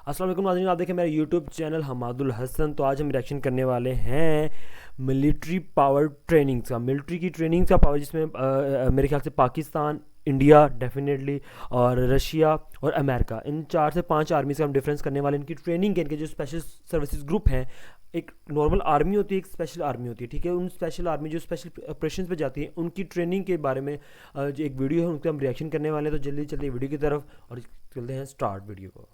अस्सलाम वालेकुम नाज़रीन, आप देखें मेरा यूट्यूब चैनल हमादुल हसन। तो आज हम रिएक्शन करने वाले हैं मिलिट्री पावर ट्रेनिंग्स का, मिलिट्री की ट्रेनिंग्स का पावर, जिसमें मेरे ख्याल से पाकिस्तान, इंडिया डेफिनेटली, और रशिया और अमेरिका, इन 4 से 5 आर्मी से हम डिफरेंस करने वाले इनकी ट्रेनिंग के, इनके जो स्पेशल सर्विसेज ग्रुप हैं। एक नॉर्मल आर्मी होती है, एक स्पेशल आर्मी होती है, ठीक है। उन स्पेशल आर्मी जो स्पेशल ऑपरेशन पे जाती है, उनकी ट्रेनिंग के बारे में जो एक वीडियो है, उन पर हम रिएक्शन करने वाले हैं। तो जल्दी चलते वीडियो की तरफ और चलते हैं स्टार्ट वीडियो को।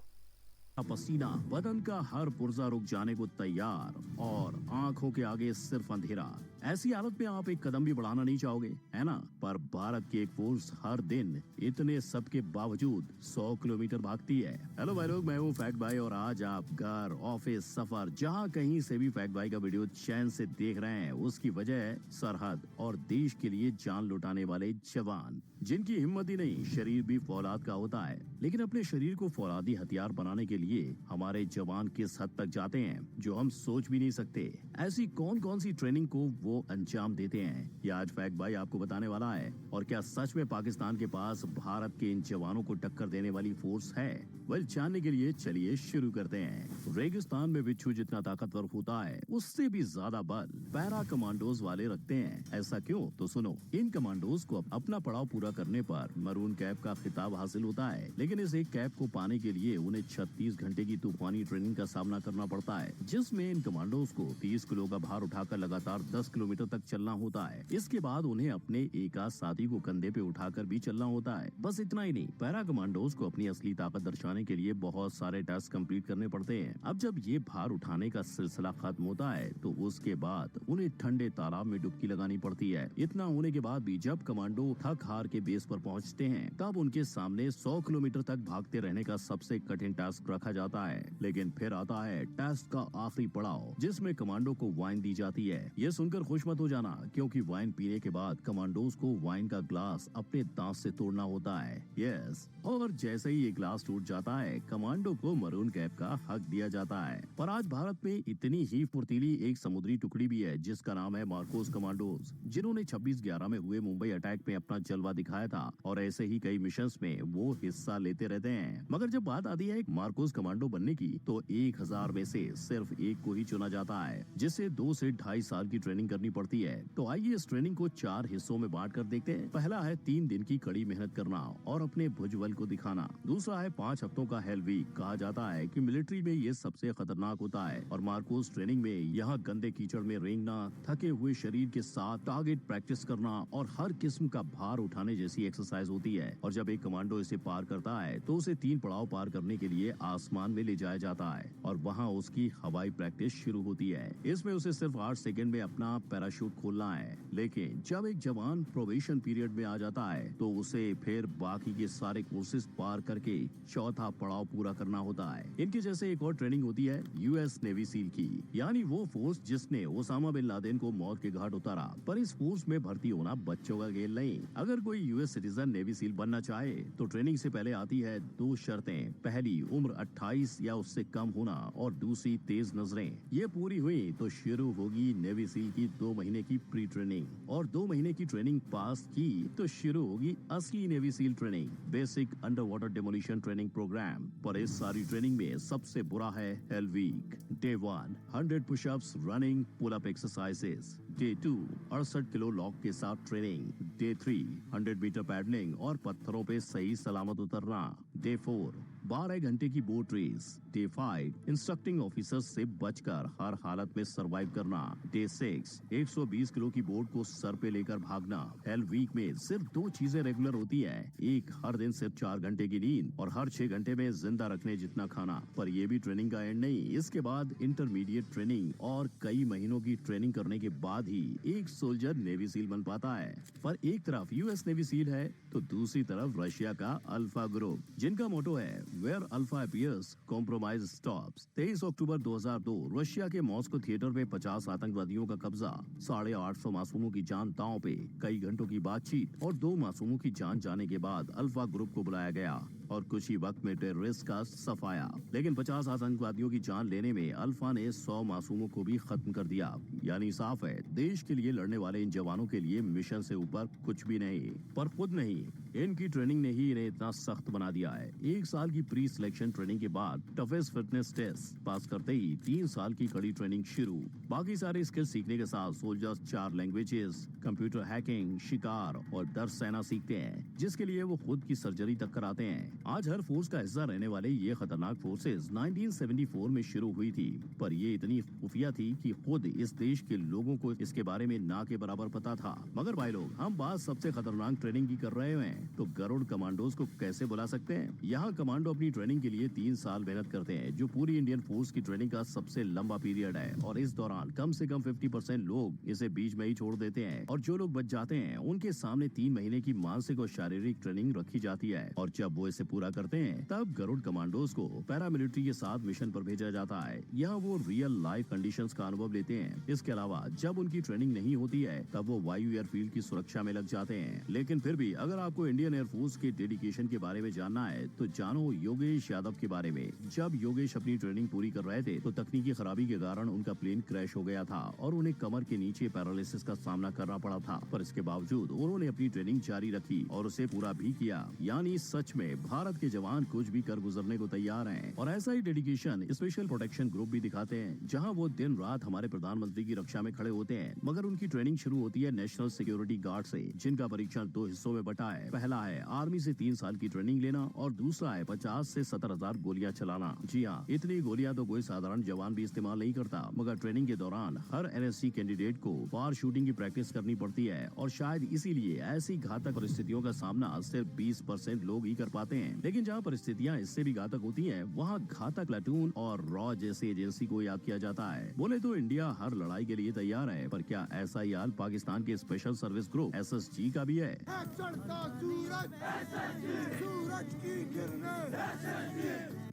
पसीना, बदन का हर पुर्जा रुक जाने को तैयार और आंखों के आगे सिर्फ अंधेरा। ऐसी हालत में आप एक कदम भी बढ़ाना नहीं चाहोगे, है ना? पर भारत की एक फोर्स हर दिन इतने सब के बावजूद 100 किलोमीटर भागती है। हेलो भाई लोग, मैं हूँ फैक्ट भाई और आज आप घर, ऑफिस, सफर, जहाँ कहीं से भी फैक्ट भाई का वीडियो चैन से देख रहे हैं, उसकी वजह है सरहद और देश के लिए जान लुटाने वाले जवान, जिनकी हिम्मत ही नहीं, शरीर भी फौलाद का होता है। लेकिन अपने शरीर को फौलादी हथियार बनाने के लिए हमारे जवान किस हद तक जाते हैं जो हम सोच भी नहीं सकते। ऐसी कौन कौन सी ट्रेनिंग को वो अंजाम देते हैं, ये आज फैक्ट भाई आपको बताने वाला है। और क्या सच में पाकिस्तान के पास भारत के इन जवानों को टक्कर देने वाली फोर्स है? वेल, जानने के लिए चलिए शुरू करते हैं। रेगिस्तान में बिच्छू जितना ताकतवर होता है, उससे भी ज्यादा बल पैरा कमांडोज वाले रखते हैं। ऐसा क्यों? तो सुनो। इन कमांडोज को अपना पड़ाव पूरा करने पर मरून कैप का खिताब हासिल होता है, लेकिन इस एक कैप को पाने के लिए उन्हें 36 घंटे की तूफानी ट्रेनिंग का सामना करना पड़ता है, जिसमें इन कमांडोज को 30 किलो का भार उठाकर लगातार 10 किलोमीटर तक चलना होता है। इसके बाद उन्हें अपने एक आध साथी को कंधे पे उठाकर भी चलना होता है। बस इतना ही नहीं, पैरा कमांडोज को अपनी असली ताकत दर्शाने के लिए बहुत सारे टास्क कंप्लीट करने पड़ते हैं। अब जब ये भार उठाने का सिलसिला खत्म होता है, तो उसके बाद उन्हें ठंडे तालाब में डुबकी लगानी पड़ती है। इतना होने के बाद भी जब कमांडो थक हार के बेस पर पहुंचते हैं, तब उनके सामने 100 किलोमीटर तक भागते रहने का सबसे कठिन टास्क रखा जाता है। लेकिन फिर आता है टास्क का आखिरी पड़ाव, जिसमें कमांडो को वाइन दी जाती है। ये सुनकर खुश मत हो जाना, क्योंकि वाइन पीने के बाद कमांडोज को वाइन का ग्लास अपने दांत से तोड़ना होता है। यस, और जैसे ही ये ग्लास टूट जाता है, कमांडो को मरून कैप का हक दिया जाता है। पर आज भारत में इतनी ही फुर्तीली एक समुद्री टुकड़ी भी है, जिसका नाम है मार्कोस कमांडोज, जिन्होंने 26/11 में हुए मुंबई अटैक में अपना जलवा दिखाया था। और ऐसे ही कई मिशंस में वो हिस्सा लेते रहते हैं। मगर जब बात आती है मार्कोस कमांडो बनने की, तो 1000 में से सिर्फ एक को ही चुना जाता है, जिसे 2 से 2.5 साल की ट्रेनिंग करनी पड़ती है। तो आइए इस ट्रेनिंग को 4 हिस्सों में बांट कर देखते हैं। पहला है 3 दिन की कड़ी मेहनत करना और अपने भुजबल को दिखाना। दूसरा है 5 हफ्तों का हेल वीक। कहा जाता है कि मिलिट्री में ये सबसे खतरनाक होता है। और मार्कोस ट्रेनिंग में यहाँ गंदे कीचड़ में रेंगना, थके हुए शरीर के साथ टारगेट प्रैक्टिस करना और हर किस्म का भार उठाने जैसी एक्सरसाइज होती है। और जब एक कमांडो इसे पार करता है, तो उसे 3 पड़ाव पार करने के लिए आसमान में ले जाया जाता है और वहाँ उसकी हवाई प्रैक्टिस शुरू होती है। इसमें उसे सिर्फ 8 सेकंड में अपना पैराशूट खोलना है। लेकिन जब एक जवान प्रोबेशन पीरियड में आ जाता है, तो उसे फिर बाकी के सारे कोर्सेज पार करके चौथा पड़ाव पूरा करना होता है। इनके जैसे एक और ट्रेनिंग होती है यूएस नेवी सील की, यानी वो फोर्स जिसने ओसामा बिन लादेन को मौत के घाट उतारा। पर इस फोर्स में भर्ती होना बच्चों का खेल नहीं। अगर कोई यूएस सिटीजन नेवी सील बनना चाहे, तो ट्रेनिंग से पहले आती है 2 शर्तें। पहली, उम्र 28 या उससे कम होना, और दूसरी, तेज नजरें। ये पूरी हुई तो शुरू होगी नेवी सील की 2 महीने की प्री ट्रेनिंग। और 2 महीने की ट्रेनिंग पास की तो शुरू होगी असली navy seal training, basic under water demolition training program. पर इस सारी ट्रेनिंग में सबसे बुरा है hell week. Day 1 100 pushups, running, pull up exercises. Day 2 68 kilo log के साथ ट्रेनिंग। डे 3 100 मीटर पैडलिंग और पत्थरों पे सही सलामत उतरना। डे 4 12 घंटे की boat race. Day 5 instructing officers से बचकर हर हालत में सरवाइव करना। डे 6 120 किलो की बोट को सर पे लेकर भागना। हेल वीक में सिर्फ 2 चीजें रेगुलर होती है। एक, हर दिन सिर्फ 4 घंटे की नींद, और हर 6 घंटे में जिंदा रखने जितना खाना। पर ये भी ट्रेनिंग का एंड नहीं। इसके बाद इंटरमीडिएट ट्रेनिंग और कई महीनों की ट्रेनिंग करने के बाद ही एक सोल्जर नेवी सील बन पाता है। पर एक तरफ यूएस नेवी सील है, तो दूसरी तरफ रशिया का अल्फा ग्रुप, जिनका मोटो है where alpha appears compromise stops. 23 October 2002 Russia के मॉस्को थिएटर में 50 आतंकवादियों का कब्जा, 850 मासूमों की जान दांव पे, कई घंटों की बातचीत और 2 मासूमों की जान जाने के बाद अल्फा ग्रुप को बुलाया गया। और कुछ ही वक्त में टेररिस्ट का सफाया। लेकिन 50 आतंकवादियों की जान लेने में अल्फा ने 100 मासूमों को भी खत्म कर दिया। यानी साफ है, देश के लिए लड़ने वाले इन जवानों के लिए मिशन से ऊपर कुछ भी नहीं। पर खुद नहीं, इनकी ट्रेनिंग ने ही इन्हें इतना सख्त बना दिया है। 1 साल की प्री सिलेक्शन ट्रेनिंग के बाद टफेस्ट फिटनेस टेस्ट पास करते ही 3 साल की कड़ी ट्रेनिंग शुरू। बाकी सारे स्किल सीखने के साथ सोल्जर्स 4 लैंग्वेजेस, कंप्यूटर हैकिंग, शिकार और डर सहना सीखते हैं, जिसके लिए वो खुद की सर्जरी तक कराते हैं। आज हर फोर्स का हिस्सा रहने वाले ये खतरनाक फोर्सेस 1974 में शुरू हुई थी, पर ये इतनी खुफिया थी कि खुद इस देश के लोगों को इसके बारे में ना के बराबर पता था। मगर भाई लोग, हम बात सबसे खतरनाक ट्रेनिंग की कर रहे हैं, तो गरुड़ कमांडोज को कैसे बुला सकते हैं? यहाँ कमांडो अपनी ट्रेनिंग के लिए 3 साल मेहनत करते हैं, जो पूरी इंडियन फोर्स की ट्रेनिंग का सबसे लंबा पीरियड है। और इस दौरान कम से कम 50% लोग इसे बीच में ही छोड़ देते हैं, और जो लोग बच जाते हैं उनके सामने 3 महीने की मानसिक और शारीरिक ट्रेनिंग रखी जाती है। और जब वो इसे पूरा करते हैं, तब गरुड़ कमांडोज को पैरामिलिट्री के साथ मिशन पर भेजा जाता है। यहाँ वो रियल लाइफ कंडीशंस का अनुभव लेते हैं। इसके अलावा जब उनकी ट्रेनिंग नहीं होती है, तब वो वायु एयरफील्ड की सुरक्षा में लग जाते हैं। लेकिन फिर भी अगर आपको इंडियन एयरफोर्स के डेडिकेशन के बारे में जानना है, तो जानो योगेश यादव के बारे में। जब योगेश अपनी ट्रेनिंग पूरी कर रहे थे, तो तकनीकी खराबी के कारण उनका प्लेन क्रैश हो गया था और उन्हें कमर के नीचे पैरालिसिस का सामना करना पड़ा था। पर इसके बावजूद उन्होंने अपनी ट्रेनिंग जारी रखी और उसे पूरा भी किया। यानी सच में भारत के जवान कुछ भी कर गुजरने को तैयार हैं। और ऐसा ही डेडिकेशन स्पेशल प्रोटेक्शन ग्रुप भी दिखाते हैं, जहां वो दिन रात हमारे प्रधानमंत्री की रक्षा में खड़े होते हैं। मगर उनकी ट्रेनिंग शुरू होती है नेशनल सिक्योरिटी गार्ड से, जिनका परीक्षण 2 हिस्सों में बटा है। पहला है आर्मी से 3 साल की ट्रेनिंग लेना, और दूसरा है 50 से 70,000 गोलियां चलाना। जी हाँ, इतनी गोलियां तो कोई साधारण जवान भी इस्तेमाल नहीं करता। मगर ट्रेनिंग के दौरान हर एनएससी कैंडिडेट को फार शूटिंग की प्रैक्टिस करनी पड़ती है, और शायद इसीलिए ऐसी घातक परिस्थितियों का सामना सिर्फ 20% लोग ही कर पाते हैं। लेकिन जहाँ परिस्थितियाँ इससे भी घातक होती हैं, वहाँ घातक प्लाटून और रॉ जैसी एजेंसी को याद किया जाता है। बोले तो इंडिया हर लड़ाई के लिए तैयार है, पर क्या ऐसा ही हाल पाकिस्तान के स्पेशल सर्विस ग्रुप एसएसजी का भी है?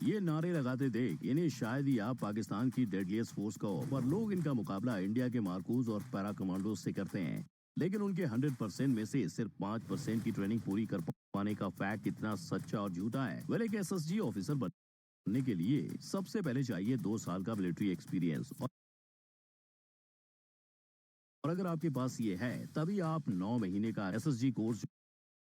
ये नारे लगाते देख इन्हें शायद ही आप पाकिस्तान की डेडलीस्ट फोर्स कहो, पर लोग इनका मुकाबला इंडिया के मार्कूज और पैरा कमांडो से करते हैं। लेकिन उनके 100% में से सिर्फ 5% की ट्रेनिंग पूरी कर पाने का फैक्ट कितना सच्चा और झूठा है? वेल, एक एसएसजी ऑफिसर बनने के लिए सबसे पहले चाहिए 2 साल का मिलिट्री एक्सपीरियंस, और अगर आपके पास ये है, तभी आप 9 महीने का एसएसजी कोर्स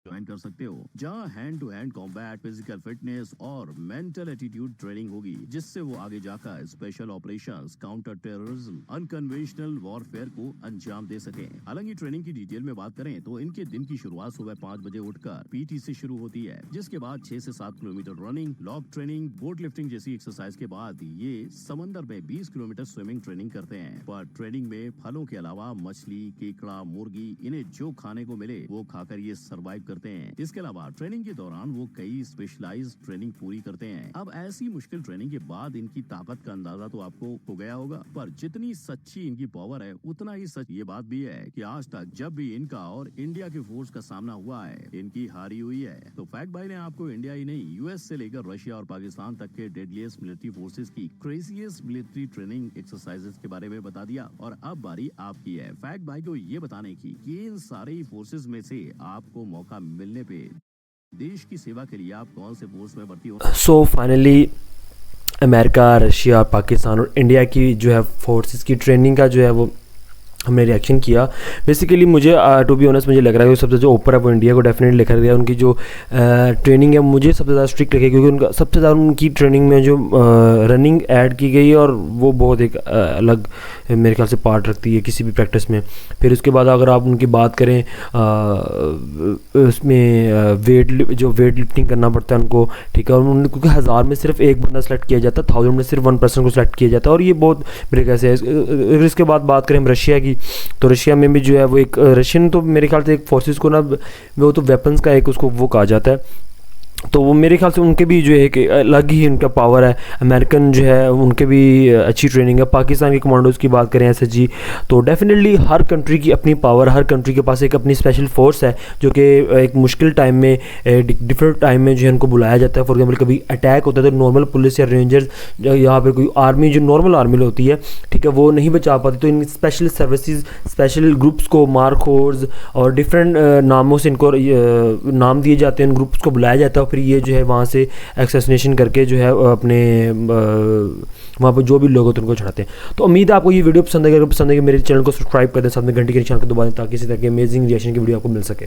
ज्वाइन कर सकते हो, जहां hand to hand combat, physical fitness और मेंटल एटीट्यूड ट्रेनिंग होगी, जिससे वो आगे जाकर special operations, counter terrorism, unconventional warfare को अंजाम दे सके। हालांकि ट्रेनिंग की डिटेल में बात करें तो इनके दिन की शुरुआत सुबह 5 बजे उठकर पीटी से शुरू होती है, जिसके बाद 6 से 7 kilometre running, lock training, boat lifting जैसी एक्सरसाइज के बाद ये समंदर में 20 किलोमीटर स्विमिंग ट्रेनिंग करते हैं। पर ट्रेनिंग में फलों के अलावा मछली, केकड़ा, मुर्गी, इन्हें जो खाने को मिले वो खाकर ये सर्वाइव करते हैं। इसके अलावा ट्रेनिंग के दौरान वो कई स्पेशलाइज्ड ट्रेनिंग पूरी करते हैं। अब ऐसी मुश्किल ट्रेनिंग के बाद इनकी ताकत का अंदाजा तो आपको हो गया होगा, पर जितनी सच्ची इनकी पावर है, उतना ही सच ये बात भी है कि आज तक जब भी इनका और इंडिया के फोर्स का सामना हुआ है, इनकी हारी हुई है। तो फैक्ट भाई ने आपको इंडिया ही नहीं, यूएस से लेकर रशिया और पाकिस्तान तक के डेडलीस्ट मिलिट्री फोर्सेस की क्रेजीएस्ट मिलिट्री ट्रेनिंग एक्सरसाइजेस के बारे में बता दिया। और अब बारी आपकी है फैक्ट भाई को ये बताने की कि इन सारे फोर्सेस में से आपको मौका मिलने पे देश की सेवा के लिए आप कौन से फोर्स में भर्ती हो? So finally America, Russia, Pakistan और इंडिया की जो है फोर्सेस की ट्रेनिंग का जो है वो हमने रिएक्शन किया। बेसिकली मुझे टू बी ऑनेस्ट मुझे लग रहा है कि सबसे जो ऊपर है वो इंडिया को डेफिनेटली लिखा गया। उनकी जो ट्रेनिंग है मुझे सबसे ज़्यादा स्ट्रिक्ट लगी, क्योंकि उनका सबसे ज़्यादा उनकी ट्रेनिंग में जो रनिंग ऐड की गई है, और वो बहुत एक अलग मेरे ख्याल से पार्ट रखती है किसी भी प्रैक्टिस में। फिर उसके बाद अगर आप उनकी बात करें, उसमें वेट लिफ्टिंग करना पड़ता है उनको, ठीक है। और उन क्योंकि 1000 में सिर्फ एक बंदा सेलेक्ट किया जाता है, 1000 में सिर्फ 1% को सिलेक्ट किया जाता है, और ये बहुत मेरे ख्याल से है। इसके बाद बात करें हम रशिया की, तो रशिया में भी जो है वो एक रशियन तो मेरे ख्याल से एक फोर्सेस को ना वो तो वेपन्स का एक उसको वो कहा जाता है, तो वो मेरे ख्याल से उनके भी जो है कि अलग ही उनका पावर है। अमेरिकन जो है उनके भी अच्छी ट्रेनिंग है। पाकिस्तान के कमांडोज की बात करें एसएसजी, तो डेफिनेटली हर कंट्री की अपनी पावर, हर कंट्री के पास एक अपनी स्पेशल फोर्स है, जो कि एक मुश्किल टाइम में, डिफरेंट टाइम में जो है उनको बुलाया जाता है। फॉर एग्जाम्पल कभी अटैक होता है तो नॉर्मल पुलिस या रेंजर्स, यहाँ पे कोई आर्मी जो नॉर्मल आर्मी होती है, ठीक है, वो नहीं बचा पाती, तो इन स्पेशल सर्विसेज, स्पेशल ग्रुप्स को मार्कोर्स और डिफरेंट नामों से इनको नाम दिए जाते हैं, इन ग्रुप्स को बुलाया जाता है फिर ये जो है वहाँ से एक्सेसिनेशन करके जो है अपने वहाँ पर जो भी लोग होते हैं उनको चढ़ाते हैं। तो उम्मीद है आपको ये वीडियो पसंद है, अगर पसंद है कि मेरे चैनल को सब्सक्राइब कर दें, साथ में घंटी के निशान को दबा दें ताकि इसी तरह की अमेजिंग रिएक्शन की वीडियो आपको मिल सके।